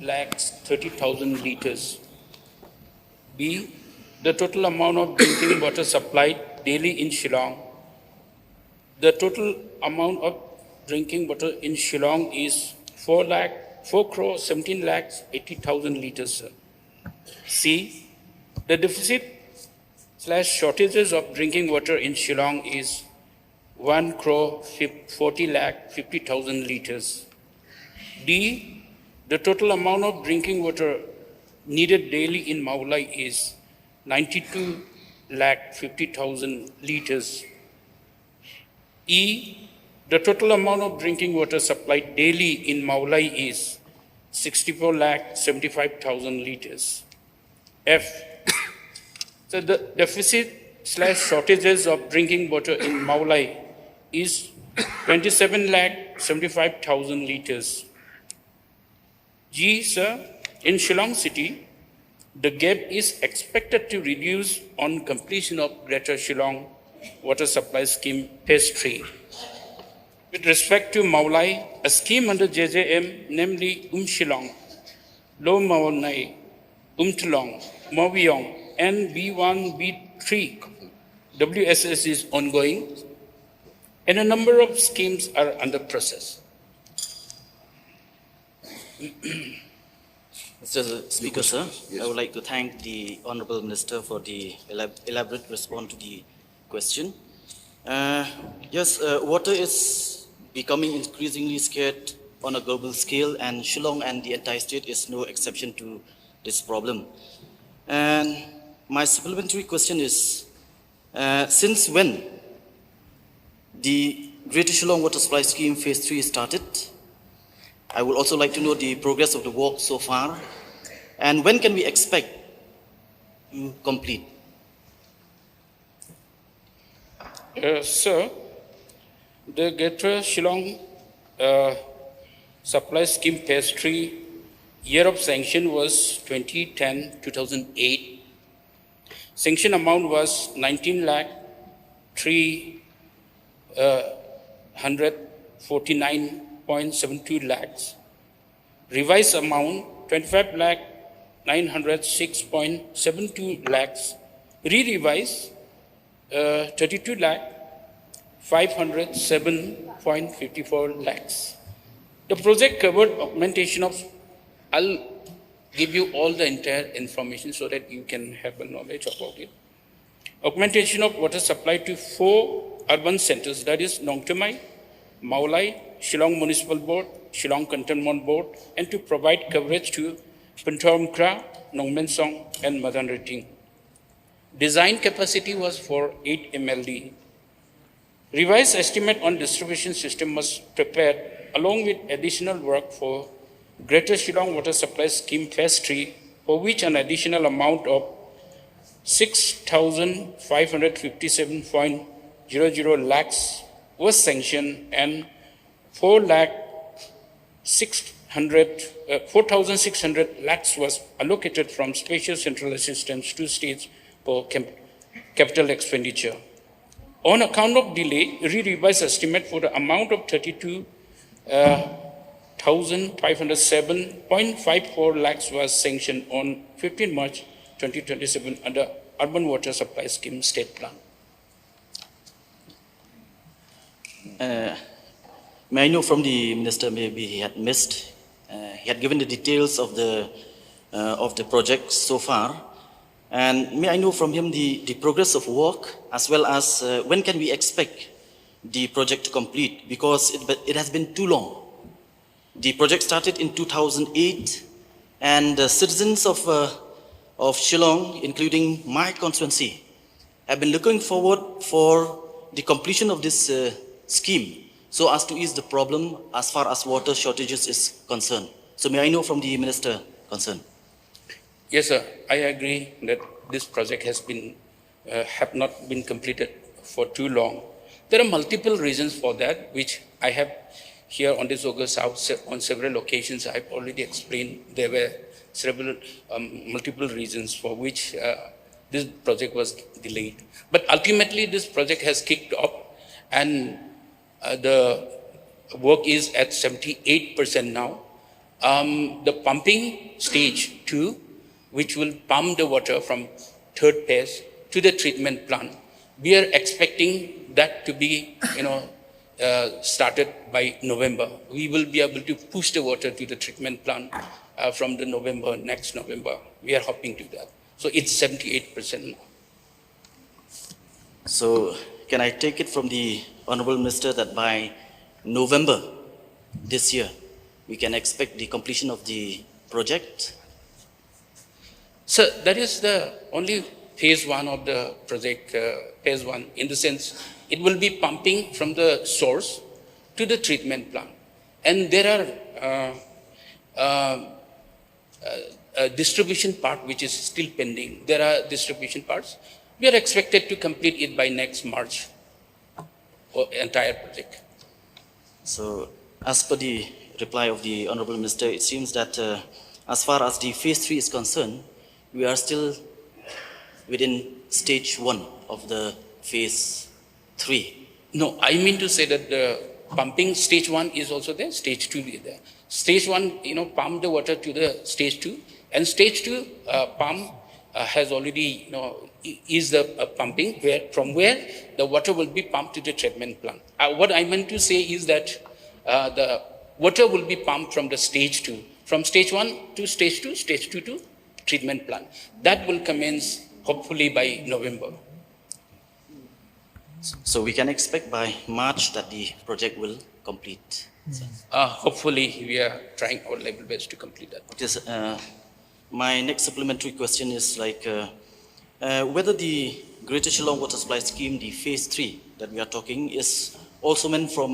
lakhs 30,000 liters. B. The total amount of drinking water supplied daily in Shillong. The total amount of drinking water in Shillong is 4 crore 17 lakhs 80,000 liters. C. The deficit/shortages of drinking water in Shillong is 1 crore 40 lakh 50,000 liters. D. The total amount of drinking water needed daily in Meghalaya is 92 lakh 50,000 liters. E. The total amount of drinking water supplied daily in Meghalaya is 64 lakh 75,000 liters. F. So the deficit/shortages of drinking water in Meghalaya is 27 lakh 75,000 liters. G, sir, in Shillong city, the gap is expected to reduce on completion of Greater Shillong Water Supply Scheme Phase 3. With respect to Meghalaya, a scheme under JJM, namely Shillong, Lo Maunai, Tlong, Mawiong, and B1, B3 WSS is ongoing, and a number of schemes are under process. Mr. Speaker, sir, Yes. I would like to thank the Honorable Minister for the elaborate response to the question. Water is becoming increasingly scarce on a global scale, and Shillong and the entire state is no exception to this problem. And my supplementary question is, since when the Greater Shillong Water Supply Scheme Phase 3 started? I would also like to know the progress of the work so far, and when can we expect to complete? Sir, the Greater Shillong Supply Scheme Phase 3 year of sanction was 2010-2008. Sanction amount was 19 lakh 349.72 lakhs. Revised amount 25 lakh 906.72 lakhs. Re-revised 32 lakh 507.54 lakhs. The project covered augmentation of, I'll give you all the entire information so that you can have a knowledge about it. Augmentation of water supply to 4 urban centers, that is Nongtamai, Meghalaya, Shillong Municipal Board, Shillong Cantonment Board, and to provide coverage to Punthormkra, Nongmensong, and Madanriting. Design capacity was for 8 MLD. Revised estimate on distribution system was prepared along with additional work for Greater Shillong Water Supply Scheme Phase 3, for which an additional amount of 6,557.00 lakhs was sanctioned and 4,600 lakhs was allocated from Special Central Assistance to states for capital expenditure. On account of delay, re-revised estimate for the amount of 32,507.54 lakhs was sanctioned on 15 March 2027 under Urban Water Supply Scheme State Plan. May I know from the Minister, maybe he had missed, he had given the details of the project so far, and may I know from him the progress of work, as well as when can we expect the project to complete, because it has been too long. The project started in 2008, and the citizens of Shillong, including my constituency, have been looking forward for the completion of this scheme, so as to ease the problem as far as water shortages is concerned. So may I know from the Minister concerned? Yes, sir. I agree that this project has have not been completed for too long. There are multiple reasons for that, which I have here on this August House on several occasions. I've already explained. There were several multiple reasons for which this project was delayed. But ultimately, this project has kicked off, and the work is at 78% now. The pumping stage 2, which will pump the water from third phase to the treatment plant, we are expecting that to be, started by November. We will be able to push the water to the treatment plant from the next November. We are hoping to that. So it's 78% now. So can I take it from the Honorable Minister that by November this year, we can expect the completion of the project? So that is the only phase 1 of the project, phase 1, in the sense it will be pumping from the source to the treatment plant. And there are a distribution part which is still pending. There are distribution parts. We are expected to complete it by next March, or entire project. So as per the reply of the Honorable Minister, it seems that as far as the phase 3 is concerned, we are still within stage 1 of the phase 3. No, I mean to say that the pumping stage 1 is also there, stage 2 is there. Stage 1, pump the water to the stage 2, and stage 2 pump has already, is the pumping from where the water will be pumped to the treatment plant. What I meant to say is that the water will be pumped from the stage 2, from stage 1 to stage 2, stage 2 to treatment plant. That will commence hopefully by November. So we can expect by March that the project will complete. Hopefully we are trying our level best to complete that. Yes, my next supplementary question is like whether the Greater Shillong Water Supply Scheme, the phase 3 that we are talking, is also meant for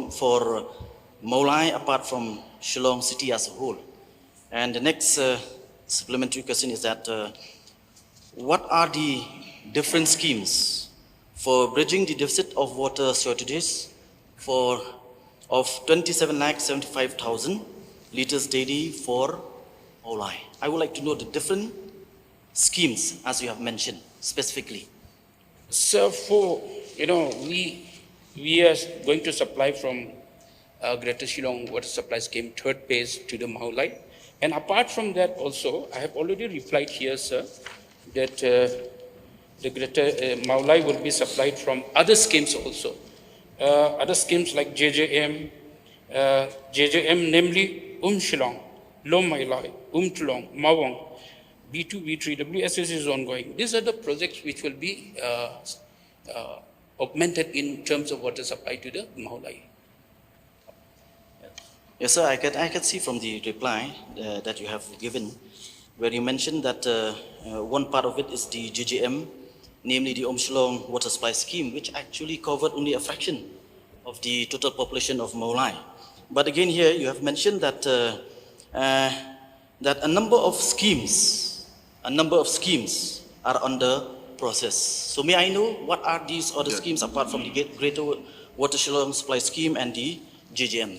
Meghalaya apart from Shillong city as a whole. And the next supplementary question is that what are the different schemes for bridging the deficit of water shortages of 27,75,000 liters daily for Meghalaya? I would like to know the different schemes as you have mentioned specifically. So we are going to supply from Greater Shillong Water Supply Scheme third phase to the Meghalaya. And apart from that also, I have already replied here, sir, that the Greater Meghalaya will be supplied from other schemes also. Other schemes like JJM, namely Shillong, Low Meghalaya, Tulong, Mawang, B2, B3, WSS is ongoing. These are the projects which will be augmented in terms of water supply to the Meghalaya. Yes, sir, I can see from the reply that you have given, where you mentioned that one part of it is the GGM, namely the Shillong Water Supply Scheme, which actually covered only a fraction of the total population of Meghalaya. But again here, you have mentioned that that a number of schemes are under process. So may I know what are these other schemes apart from the Greater Water Shillong Supply Scheme and the GGM?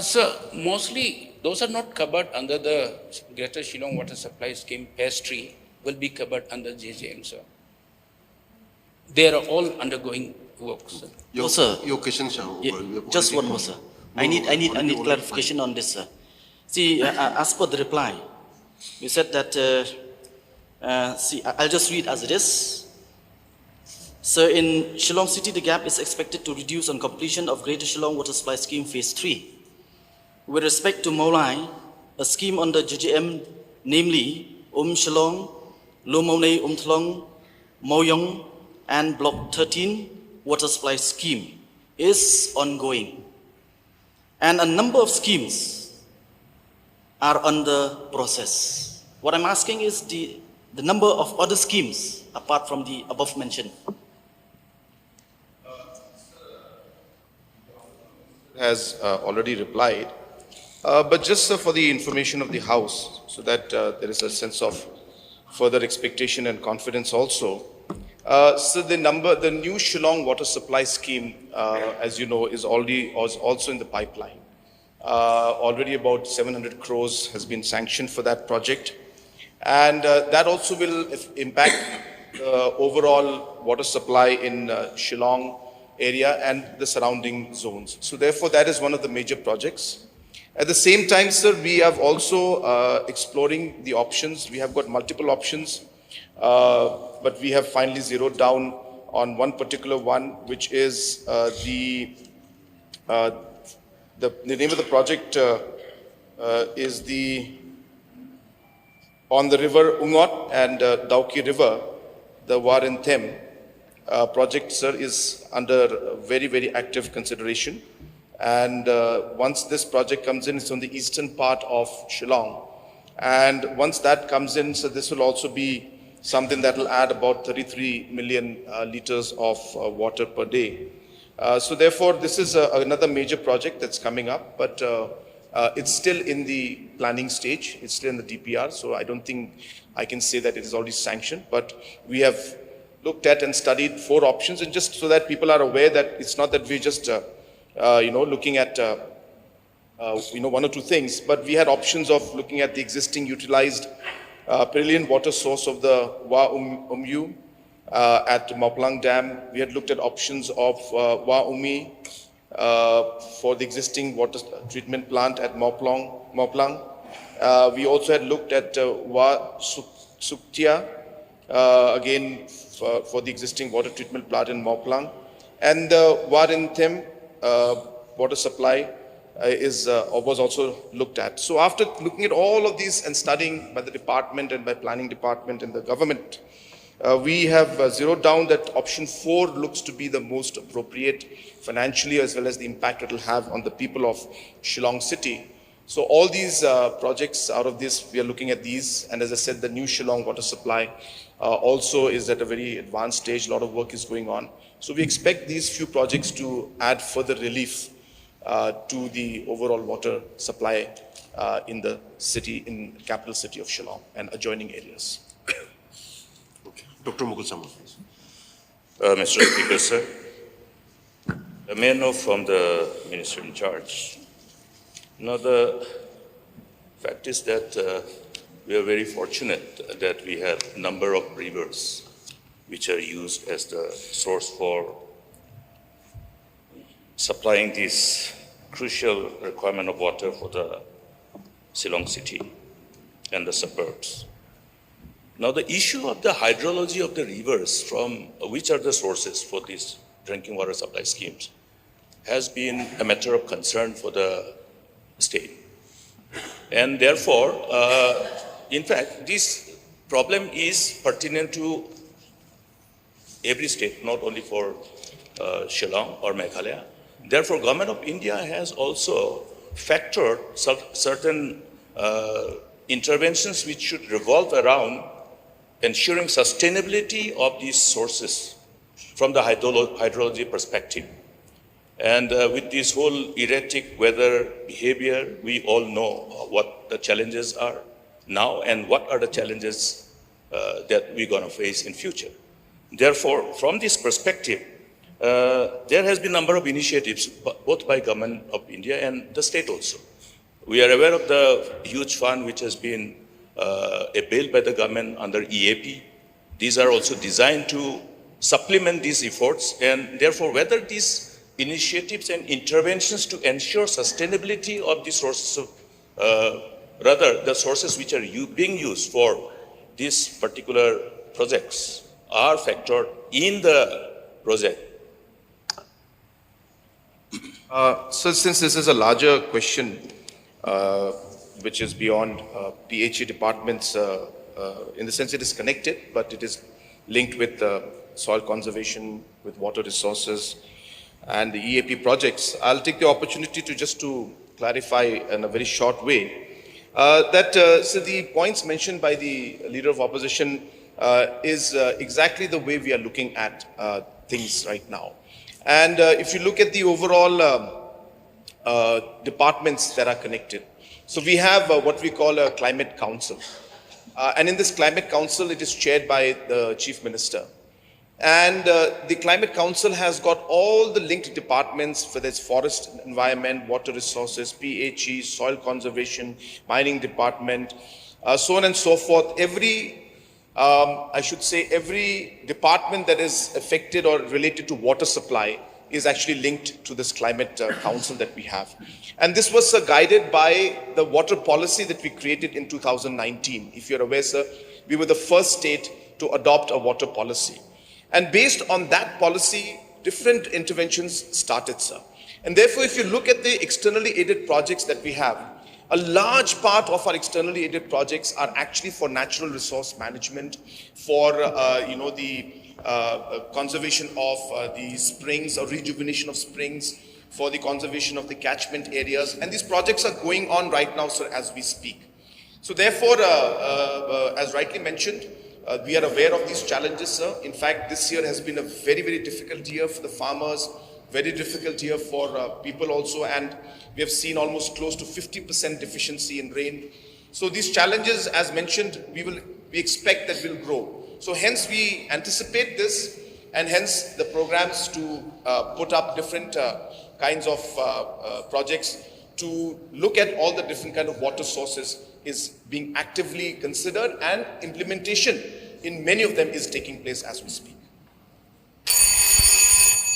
Sir, mostly those are not covered under the Greater Shillong Water Supply Scheme. Phase 3 will be covered under JJM, sir. They are all undergoing work, sir. Your question, sir. Just one more, sir. I need clarification on this, sir. See, as per the reply, you said that. See, I'll just read as it is. So in Shillong City, the gap is expected to reduce on completion of Greater Shillong Water Supply Scheme Phase 3. With respect to Meghalaya, a scheme under GGM, namely Shillong, Lomonei Tlong, Moyong, and Block 13 Water Supply Scheme is ongoing. And a number of schemes are under process. What I'm asking is the number of other schemes apart from the above mentioned. Has already replied, but just for the information of the House, so that there is a sense of further expectation and confidence also. So the new Shillong Water Supply Scheme, as you know, is also in the pipeline. Already about 700 crores has been sanctioned for that project. And that also will impact overall water supply in Shillong area and the surrounding zones. So therefore, that is one of the major projects. At the same time, sir, we have also exploring the options. We have got multiple options, but we have finally zeroed down on one particular one, which is uh, the name of the project is on the river Ungot and Dauki River, the War in Them project, sir, is under very, very active consideration. And once this project comes in, it's on the eastern part of Shillong. And once that comes in, so this will also be something that will add about 33 million liters of water per day. So therefore, this is another major project that's coming up, but it's still in the planning stage. It's still in the DPR, so I don't think I can say that it is already sanctioned, but we have looked at and studied 4 options, and just so that people are aware that it's not that we're just looking at one or two things, but we had options of looking at the existing utilized perennial water source of the Wa Umyu at Moplang Dam. We had looked at options of Wa Umi for the existing water treatment plant at Moplang. We also had looked at Wa Suktia, again for the existing water treatment plant in Moplang. And Wa Rinthim water supply was also looked at. So after looking at all of these and studying by the department and by planning department and the government, we have zeroed down that option 4 looks to be the most appropriate financially, as well as the impact it will have on the people of Shillong city. So all these projects out of this, we are looking at these. And as I said, the new Shillong water supply also is at a very advanced stage. A lot of work is going on. So we expect these few projects to add further relief to the overall water supply in the city, in capital city of Shillong and adjoining areas. Okay. Dr. Mukul Sama, please. Mr. Speaker, sir, may I know from the minister in charge. Now, the fact is that we are very fortunate that we have a number of rivers which are used as the source for supplying this crucial requirement of water for the Shillong city and the suburbs. Now, the issue of the hydrology of the rivers, from which are the sources for these drinking water supply schemes, has been a matter of concern for the state. And therefore, in fact, this problem is pertinent to every state, not only for Shillong or Meghalaya. Therefore, Government of India has also factored certain interventions which should revolve around ensuring sustainability of these sources from the hydrology perspective. And with this whole erratic weather behavior, we all know what the challenges are now and what are the challenges that we're going to face in future. Therefore, from this perspective, there has been a number of initiatives, both by Government of India and the state also. We are aware of the huge fund which has been availed by the government under EAP. These are also designed to supplement these efforts, and therefore whether these initiatives and interventions to ensure sustainability of the sources of, rather the sources which are being used for these particular projects are factored in the project. So since this is a larger question, which is beyond PHE departments, in the sense it is connected, but it is linked with soil conservation, with water resources, and the EAP projects, I'll take the opportunity to just to clarify in a very short way that so the points mentioned by the Leader of Opposition is exactly the way we are looking at things right now. And if you look at the overall departments that are connected, so we have what we call a climate council. And in this climate council, it is chaired by the Chief Minister. And the Climate Council has got all the linked departments, whether it's forest, environment, water resources, PHE, soil conservation, mining department, so on and so forth. Every, I should say, every department that is affected or related to water supply is actually linked to this climate council that we have. And this was guided by the water policy that we created in 2019. If you're aware, sir, we were the first state to adopt a water policy. And based on that policy, different interventions started, sir. And therefore, if you look at the externally aided projects that we have, a large part of our externally aided projects are actually for natural resource management, for the conservation of the springs or rejuvenation of springs, for the conservation of the catchment areas. And these projects are going on right now, sir, as we speak. So therefore, as rightly mentioned, we are aware of these challenges, sir. In fact, this year has been a very, very difficult year for the farmers, very difficult year for people also, and we have seen almost close to 50% deficiency in rain. So these challenges, as mentioned, we expect that will grow. So hence we anticipate this, and hence the programs to put up different kinds of projects to look at all the different kind of water sources is being actively considered, and implementation in many of them is taking place as we speak.